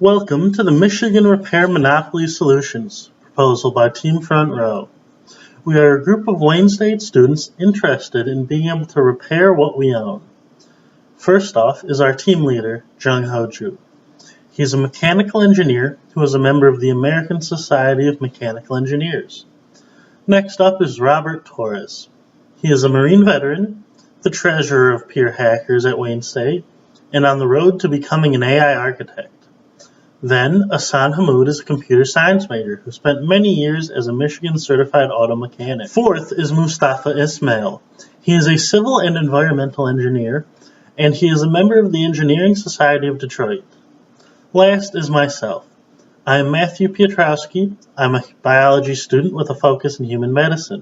Welcome to the Michigan Repair Monopoly Solutions proposal by Team Front Row. We are a group of Wayne State students interested in being able to repair what we own. First off is our team leader, Jeong-Ho Joo. He is a mechanical engineer who is a member of the American Society of Mechanical Engineers. Next up is Robert Torres. He is a Marine veteran, the treasurer of peer hackers at Wayne State, and on the road to becoming an AI architect. Then, Ehsan Hammoud is a computer science major who spent many years as a Michigan certified auto mechanic. Fourth is Mustafa Ismail. He is a civil and environmental engineer, and he is a member of the Engineering Society of Detroit. Last is myself. I am Matthew Piotrowski. I'm a biology student with a focus in human medicine.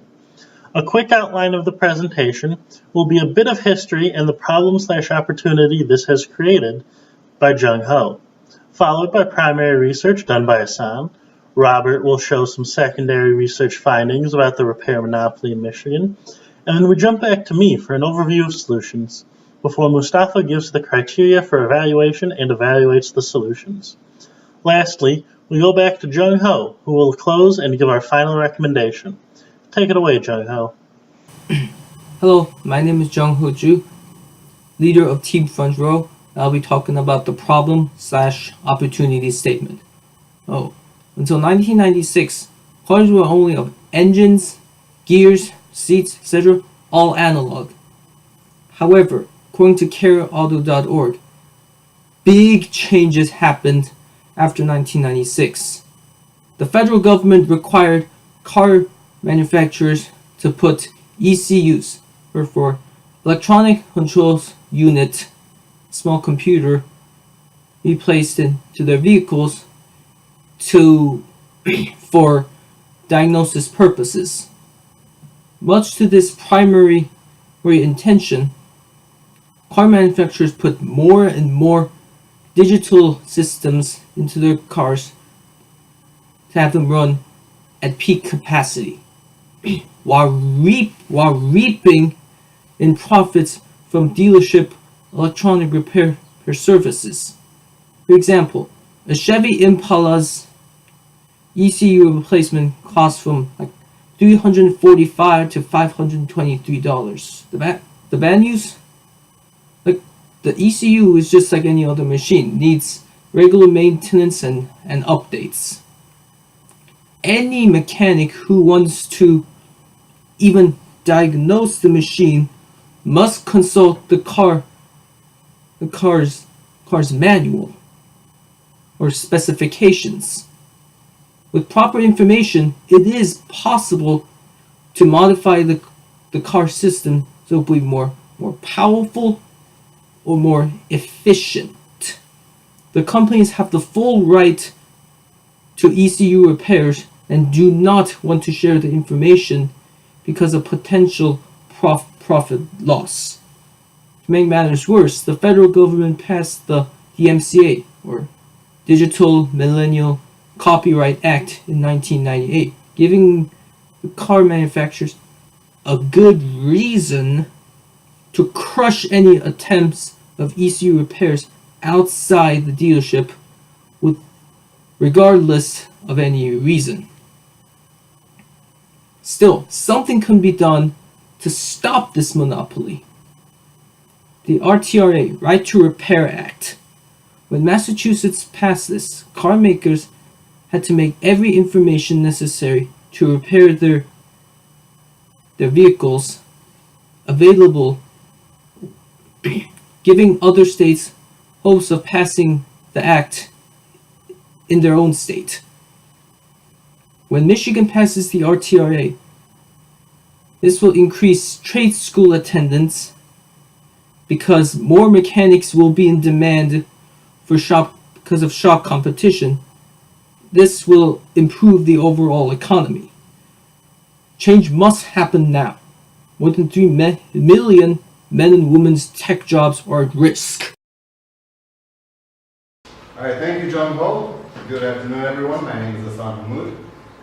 A quick outline of the presentation will be a bit of history and the problem/opportunity this has created by Jeong-Ho, followed by primary research done by Ehsan. Robert will show some secondary research findings about the repair monopoly in Michigan, and then we jump back to me for an overview of solutions, before Mustafa gives the criteria for evaluation and evaluates the solutions. Lastly, we go back to Jeong-Ho, who will close and give our final recommendation. Take it away, Jeong-Ho. Hello, my name is Jeong-Ho Joo, leader of Team Front Row. I'll be talking about the problem/opportunity statement. Until 1996, cars were only of engines, gears, seats, etc., all analog. However, according to careauto.org, big changes happened after 1996. The federal government required car manufacturers to put ECUs, or for electronic controls unit, small computer, be placed into their vehicles for diagnosis purposes. Much to this primary intention, car manufacturers put more and more digital systems into their cars to have them run at peak capacity, while reaping in profits from dealership electronic repair services. For example, a Chevy Impala's ECU replacement costs from $345 to $523. The bad news? The ECU is just like any other machine, needs regular maintenance and updates. Any mechanic who wants to even diagnose the machine must consult the car's manual or specifications. With proper information, it is possible to modify the car system so it will be more powerful or more efficient. The companies have the full right to ECU repairs and do not want to share the information because of potential profit loss. To make matters worse, the federal government passed the DMCA, or Digital Millennial Copyright Act, in 1998, giving the car manufacturers a good reason to crush any attempts of ECU repairs outside the dealership, regardless of any reason. Still, something can be done to stop this monopoly. The RTRA, Right to Repair Act. When Massachusetts passed this, car makers had to make every information necessary to repair their vehicles available, giving other states hopes of passing the act in their own state. When Michigan passes the RTRA, this will increase trade school attendance because more mechanics will be in demand because of shop competition. This will improve the overall economy. Change must happen now. More than 3 million men and women's tech jobs are at risk. All right, thank you, Jeong-Ho. Good afternoon, everyone. My name is Ehsan Hammoud,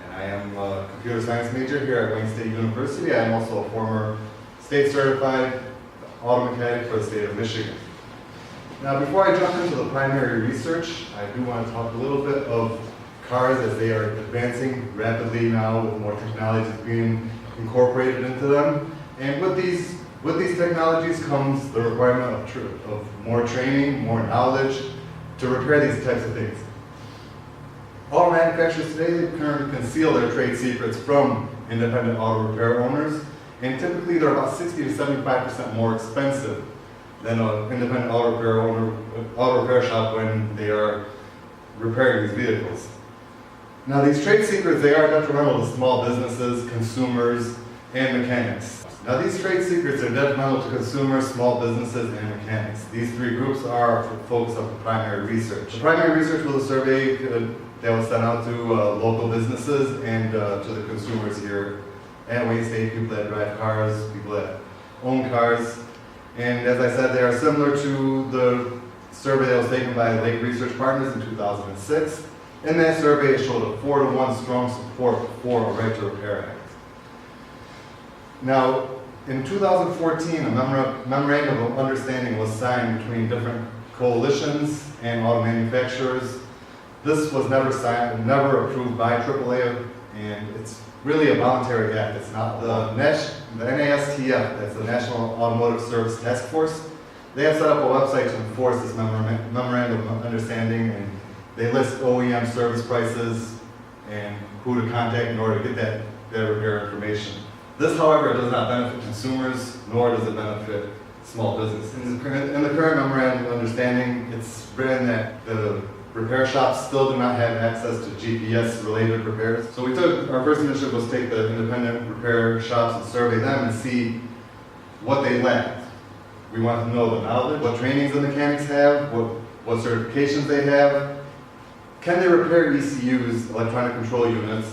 and I am a computer science major here at Wayne State University. I am also a former state certified auto mechanic for the state of Michigan. Now, before I jump into the primary research, I do want to talk a little bit of cars as they are advancing rapidly now with more technologies being incorporated into them. And with these technologies comes the requirement of more training, more knowledge to repair these types of things. Auto manufacturers today currently conceal their trade secrets from independent auto repair owners, and typically they're about 60 to 75% more expensive than an independent auto repair shop when they are repairing these vehicles. Now, these trade secrets, they are detrimental to small businesses, consumers, and mechanics. Now, these trade secrets are detrimental to consumers, small businesses, and mechanics. These three groups are the focus of the primary research. The primary research was a survey that was sent out to local businesses and to the consumers here at Wayne State, people that drive cars, people that own cars. And as I said, they are similar to the survey that was taken by Lake Research Partners in 2006. In that survey, it showed a 4-to-1 strong support for a right to repair act. Now, in 2014, a memorandum of understanding was signed between different coalitions and auto manufacturers. This was never signed, never approved by AAA, and it's really a voluntary act. It's not the NASTF, that's the National Automotive Service Task Force. They have set up a website to enforce this memorandum of understanding, and they list OEM service prices and who to contact in order to get that repair information. This, however, does not benefit consumers, nor does it benefit small business. In the current memorandum of understanding, it's written that the repair shops still do not have access to GPS-related repairs. So our first initiative was take the independent repair shops and survey them and see what they lacked. We wanted to know the knowledge, what trainings the mechanics have, what certifications they have. Can they repair ECUs, electronic control units,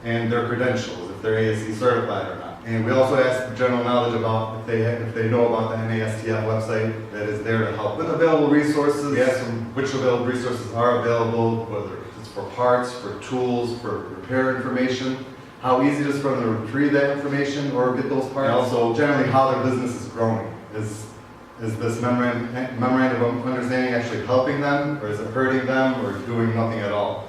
and their credentials, if they're ASE certified or not. And we also asked for general knowledge about if they know about the NASTF website that is there to help. With available resources, we asked them which available resources are available, whether it's for parts, for tools, for repair information, how easy it is for them to retrieve that information or get those parts, and also generally how their business is growing. Is this memorandum of understanding actually helping them, or is it hurting them, or doing nothing at all?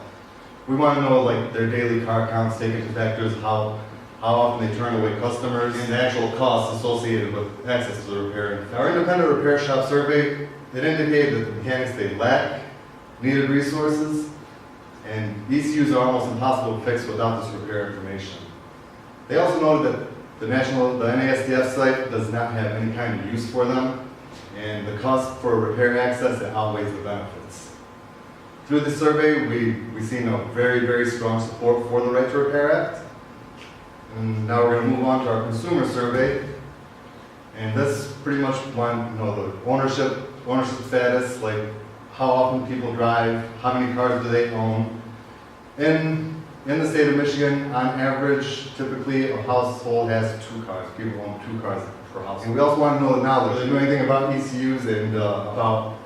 We want to know like their daily car counts, take into factors how often they turn away customers, and the actual costs associated with access to the repair. Our independent repair shop survey, it indicated that the mechanics they lack needed resources, and ECUs are almost impossible to fix without this repair information. They also noted that the NASDF site does not have any kind of use for them, and the cost for repair access it outweighs the benefits. Through the survey, we've seen a very, very strong support for the Right to Repair Act. And now we're going to move on to our consumer survey. And this pretty much want to know the ownership status, like how often people drive, how many cars do they own. In the state of Michigan, on average, typically a household has 2 cars. People own 2 cars per household. And we also want to know the knowledge. Do they know anything about ECUs and about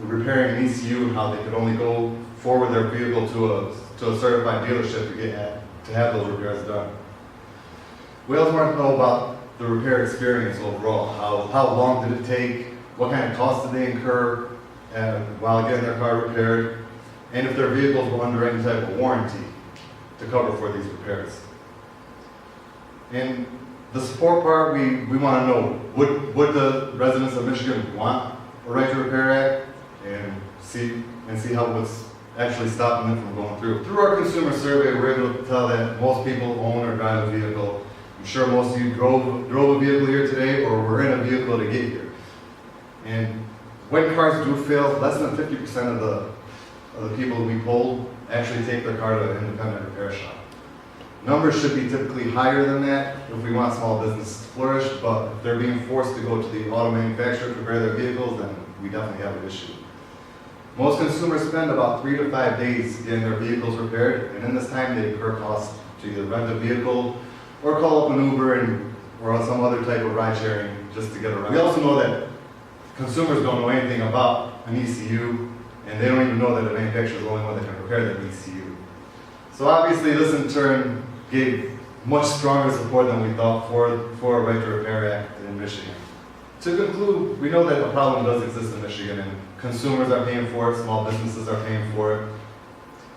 repairing an ECU and how they could only go forward their vehicle to a certified dealership to have those repairs done. We also want to know about the repair experience overall. How long did it take? What kind of costs did they incur while getting their car repaired? And if their vehicles were under any type of warranty to cover for these repairs. And the support part, we want to know, would the residents of Michigan want a Right to Repair Act and see how what's actually stopping them from going through. Through our consumer survey, we're able to tell that most people own or drive a vehicle. I'm sure most of you drove a vehicle here today or were in a vehicle to get here. And when cars do fail, less than 50% of the people we polled actually take their car to an independent repair shop. Numbers should be typically higher than that if we want small businesses to flourish, but if they're being forced to go to the auto manufacturer to repair their vehicles, then we definitely have an issue. Most consumers spend about 3 to 5 days getting their vehicles repaired, and in this time they incur costs to either rent a vehicle or call up an Uber or some other type of ride sharing just to get around. We also know that consumers don't know anything about an ECU, and they don't even know that the manufacturer is the only one that can repair that ECU. So obviously this in turn gave much stronger support than we thought for a Right to Repair Act in Michigan. To conclude, we know that a problem does exist in Michigan, and consumers are paying for it, small businesses are paying for it.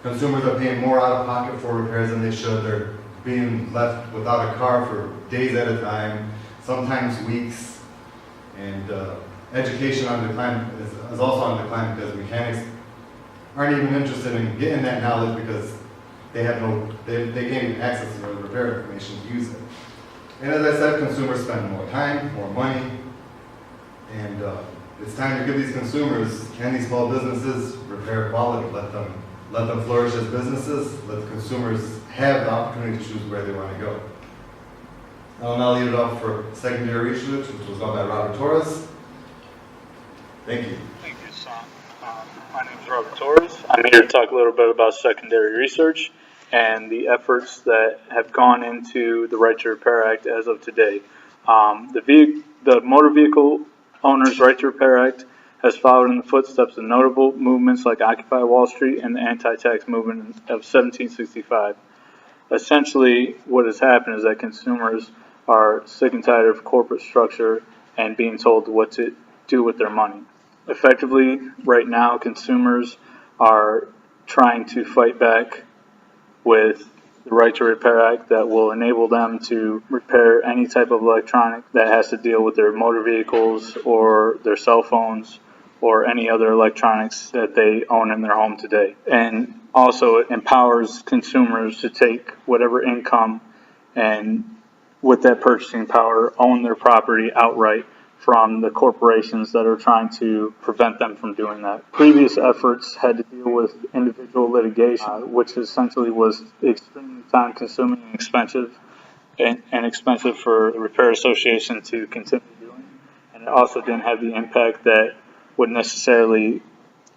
Consumers are paying more out of pocket for repairs than they should. They're being left without a car for days at a time, sometimes weeks. And education on decline is also on decline because mechanics aren't even interested in getting that knowledge because they can't even access the repair information to use it. And as I said, consumers spend more time, more money, and it's time to give these consumers and these small businesses repair quality. Let them flourish as businesses. Let the consumers have the opportunity to choose where they want to go. I'll now leave it up for secondary research, which was done by Robert Torres. Thank you. Thank you, Son. My name is Robert Torres. I'm here to talk a little bit about secondary research and the efforts that have gone into the Right to Repair Act as of today. The Motor Vehicle Owners' Right to Repair Act has followed in the footsteps of notable movements like Occupy Wall Street and the anti-tax movement of 1765. Essentially, what has happened is that consumers are sick and tired of corporate structure and being told what to do with their money. Effectively, right now, consumers are trying to fight back with the Right to Repair Act that will enable them to repair any type of electronic that has to deal with their motor vehicles or their cell phones or any other electronics that they own in their home today. And also it empowers consumers to take whatever income and with that purchasing power own their property outright from the corporations that are trying to prevent them from doing that. Previous efforts had to deal with individual litigation, which essentially was extremely time-consuming and expensive for the Repair Association to continue doing. And it also didn't have the impact that would necessarily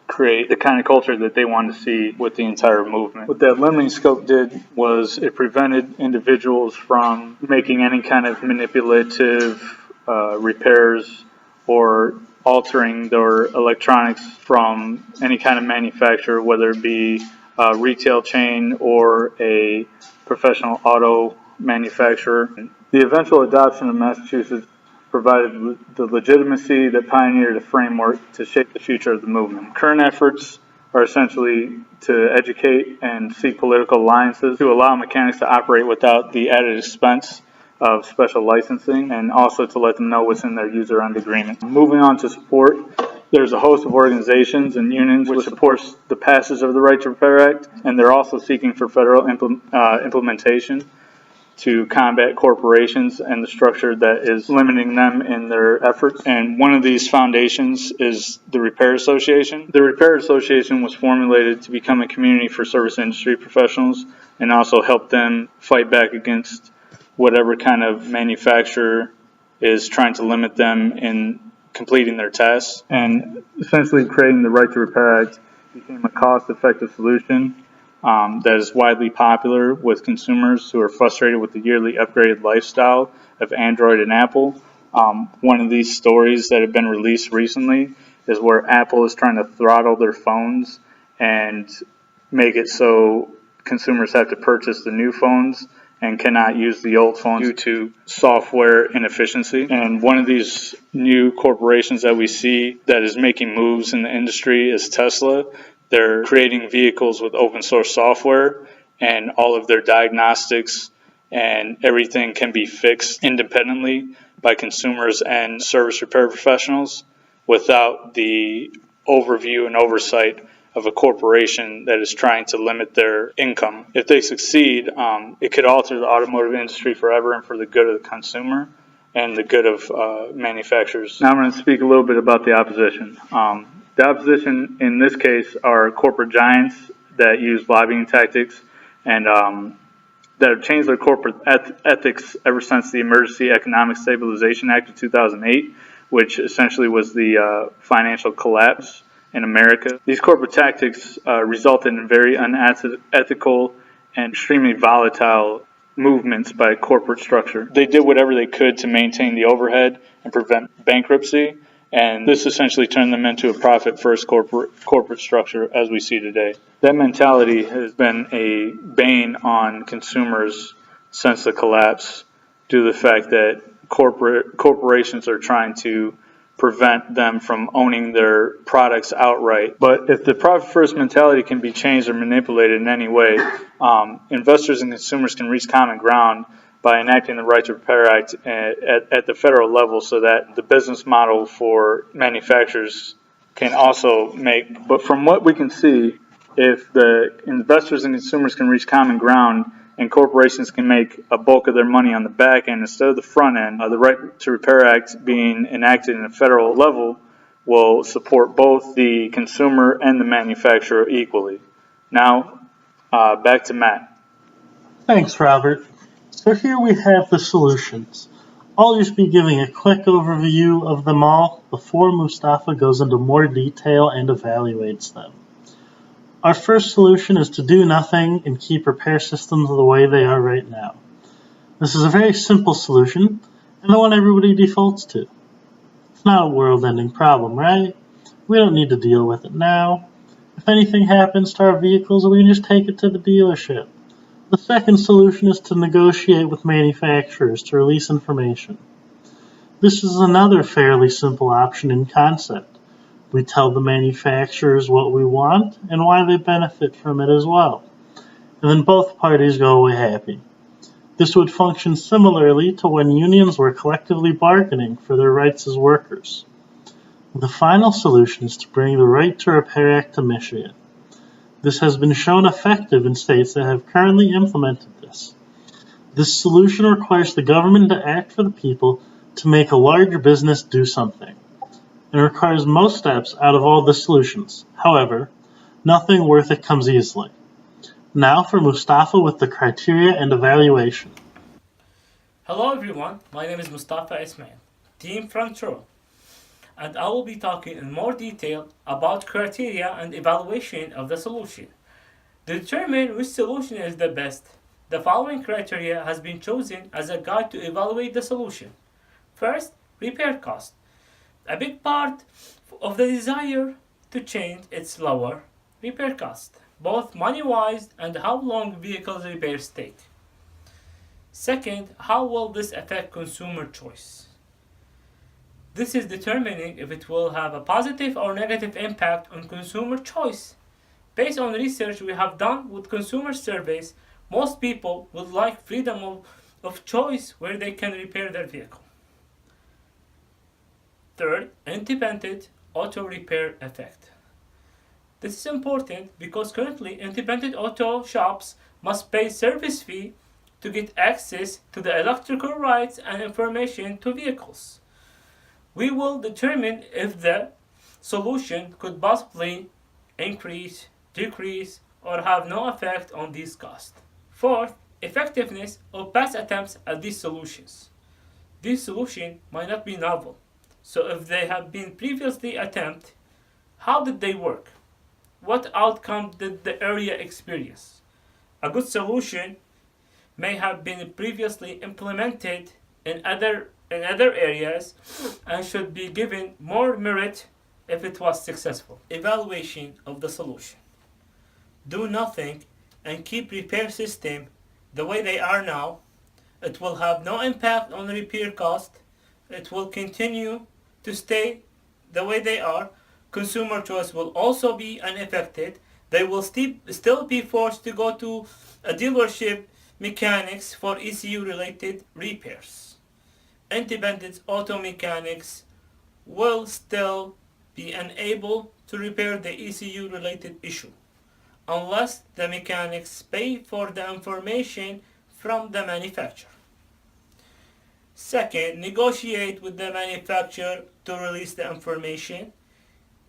create the kind of culture that they wanted to see with the entire movement. What that limiting scope did was it prevented individuals from making any kind of manipulative repairs or altering their electronics from any kind of manufacturer, whether it be a retail chain or a professional auto manufacturer. The eventual adoption of Massachusetts provided the legitimacy that pioneered a framework to shape the future of the movement. Current efforts are essentially to educate and seek political alliances to allow mechanics to operate without the added expense of special licensing, and also to let them know what's in their user-end agreement. Moving on to support, there's a host of organizations and unions which supports the passage of the Right to Repair Act, and they're also seeking for federal implementation to combat corporations and the structure that is limiting them in their efforts. And one of these foundations is the Repair Association. The Repair Association was formulated to become a community for service industry professionals and also help them fight back against whatever kind of manufacturer is trying to limit them in completing their tasks. And essentially creating the Right to Repair Act became a cost-effective solution that is widely popular with consumers who are frustrated with the yearly upgraded lifestyle of Android and Apple. One of these stories that have been released recently is where Apple is trying to throttle their phones and make it so consumers have to purchase the new phones and cannot use the old phones due to software inefficiency. And one of these new corporations that we see that is making moves in the industry is Tesla. They're creating vehicles with open source software, and all of their diagnostics and everything can be fixed independently by consumers and service repair professionals without the overview and oversight of a corporation that is trying to limit their income. If they succeed, it could alter the automotive industry forever and for the good of the consumer and the good of manufacturers. Now I'm going to speak a little bit about the opposition. The opposition in this case are corporate giants that use lobbying tactics and that have changed their corporate ethics ever since the Emergency Economic Stabilization Act of 2008, which essentially was the financial collapse in America. These corporate tactics resulted in very unethical and extremely volatile movements by corporate structure. They did whatever they could to maintain the overhead and prevent bankruptcy, and this essentially turned them into a profit-first corporate structure as we see today. That mentality has been a bane on consumers since the collapse due to the fact that corporations are trying to prevent them from owning their products outright. But if the profit first mentality can be changed or manipulated in any way, investors and consumers can reach common ground by enacting the Right to Repair Act at the federal level, so that the business model for manufacturers can also make. But from what we can see, if the investors and consumers can reach common ground and corporations can make a bulk of their money on the back end instead of the front end, the Right to Repair Act being enacted in a federal level will support both the consumer and the manufacturer equally. Now, back to Matt. Thanks, Robert. So here we have the solutions. I'll just be giving a quick overview of them all before Mustafa goes into more detail and evaluates them. Our first solution is to do nothing and keep repair systems the way they are right now. This is a very simple solution, and the one everybody defaults to. It's not a world-ending problem, right? We don't need to deal with it now. If anything happens to our vehicles, we can just take it to the dealership. The second solution is to negotiate with manufacturers to release information. This is another fairly simple option in concept. We tell the manufacturers what we want and why they benefit from it as well. And then both parties go away happy. This would function similarly to when unions were collectively bargaining for their rights as workers. The final solution is to bring the Right to Repair Act to Michigan. This has been shown effective in states that have currently implemented this. This solution requires the government to act for the people to make a larger business do something. It requires most steps out of all the solutions. However, nothing worth it comes easily. Now for Mustafa with the criteria and evaluation. Hello everyone, my name is Mustafa Ismail, Team Front Row, and I will be talking in more detail about criteria and evaluation of the solution. To determine which solution is the best, the following criteria has been chosen as a guide to evaluate the solution. First, repair cost. A big part of the desire to change is lower repair cost, both money-wise and how long vehicles repairs take. Second, how will this affect consumer choice? This is determining if it will have a positive or negative impact on consumer choice. Based on research we have done with consumer surveys, most people would like freedom of choice where they can repair their vehicle. Third, independent auto repair effect. This is important because currently independent auto shops must pay service fee to get access to the electrical rights and information to vehicles. We will determine if the solution could possibly increase, decrease, or have no effect on these costs. Fourth, effectiveness of past attempts at these solutions. These solutions might not be novel. So if they have been previously attempted, how did they work? What outcome did the area experience? A good solution may have been previously implemented in other areas and should be given more merit if it was successful. Evaluation of the solution. Do nothing and keep repair system the way they are now. It will have no impact on repair cost. It will continue to stay the way they are. Consumer choice will also be unaffected. They will still be forced to go to a dealership mechanics for ECU related repairs. Independent auto mechanics will still be unable to repair the ECU related issue unless the mechanics pay for the information from the manufacturer. Second, negotiate with the manufacturer to release the information.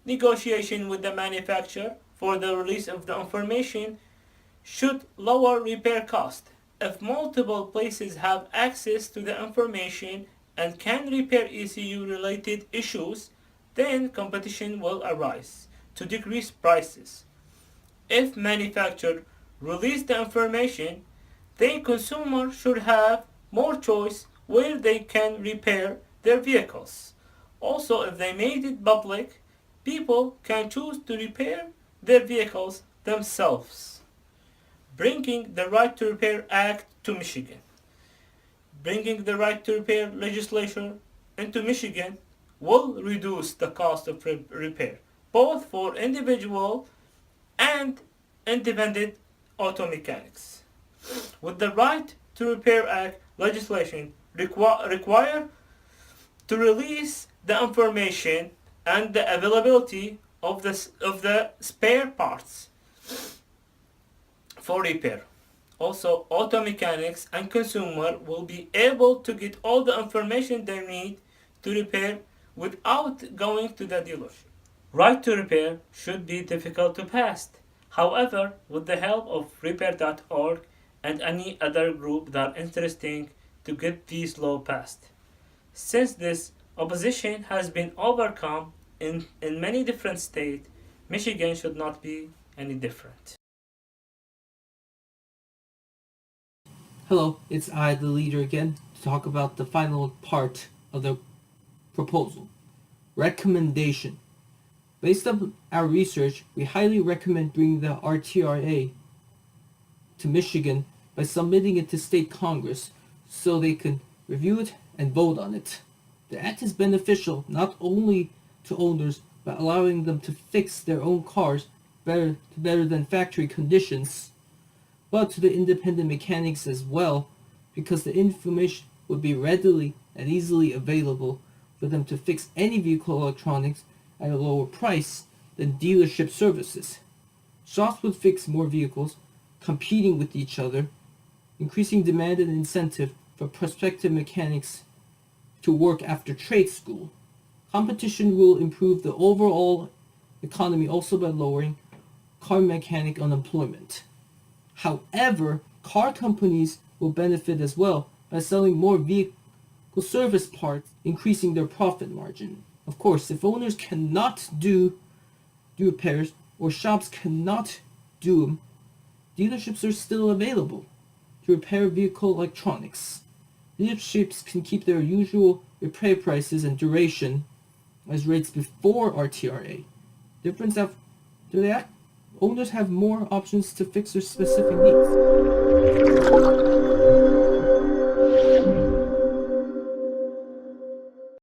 Negotiation with the manufacturer for the release of the information should lower repair cost. If multiple places have access to the information and can repair ECU related issues, then competition will arise to decrease prices. If manufacturer release the information, then consumers should have more choice where they can repair their vehicles. Also, if they made it public, people can choose to repair their vehicles themselves. Bringing the Right to Repair Act to Michigan. bringing the right to repair legislation into Michigan will reduce the cost of repair, both for individual and independent auto mechanics. With the Right to Repair Act legislation require to release the information and the availability of the spare parts for repair. Also, auto mechanics and consumer will be able to get all the information they need to repair without going to the dealership. Right to repair should be difficult to pass. However, with the help of repair.org and any other group that are interested to get these laws passed. Since this opposition has been overcome in many different states, Michigan should not be any different. Hello, it's I, the leader again, to talk about the final part of the proposal. Recommendation. Based on our research, we highly recommend bringing the RTRA to Michigan by submitting it to state Congress so they can review it and vote on it. The act is beneficial not only to owners by allowing them to fix their own cars better than factory conditions, but to the independent mechanics as well, because the information would be readily and easily available for them to fix any vehicle electronics at a lower price than dealership services. Shops would fix more vehicles, competing with each other, increasing demand and incentive for prospective mechanics to work after trade school. Competition will improve the overall economy also by lowering car mechanic unemployment. However, car companies will benefit as well by selling more vehicle service parts, increasing their profit margin. Of course, if owners cannot do repairs or shops cannot do them, dealerships are still available to repair vehicle electronics. Dealerships can keep their usual repair prices and duration as rates before RTRA. Difference after the act, owners have more options to fix their specific needs.